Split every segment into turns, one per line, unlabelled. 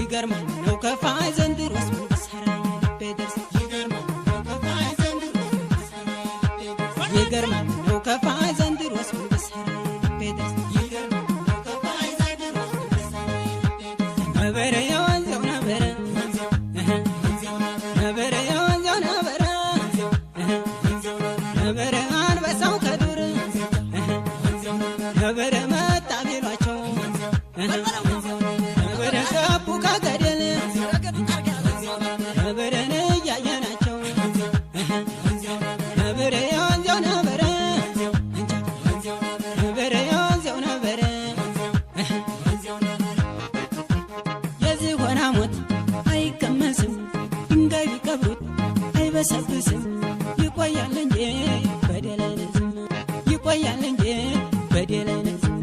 ይገርማል ነው ከፋይ ዘንድሮስ ምን በሰራ የልቤ ደርስ ይገርማል ነው ከፋይ ዘንድሮስ ምን በሰራ የልቤ ደርስ ነበረ የወንዘው ነበረ ነበረ የወንዘው ነበረ ነበረ አንበሳው ከዱር ነበረ መጣ ቢሏቸው ነበረ ገቡ ከገደል ነበረን እያየናቸው ነበረ የወንዘው ነበረ ነበረ የወንዘው ነበረ የዝሆን ሞት አይቀመስም ድንጋይ ቢቀብሩት አይበሰብስም ይቆያል እንጂ በደል አይነዝም ይቆያል እንጂ በደል አይነዝም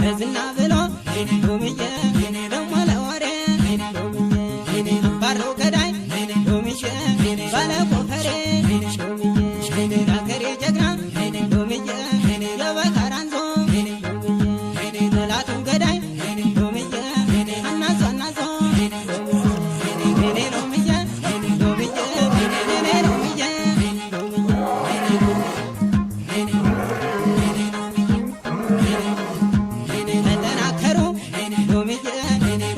በዝና ብሎ ሎምዬ ደሞ ለወሬ ሎምዬ ባረው ገዳይ ሎምዬ ባለ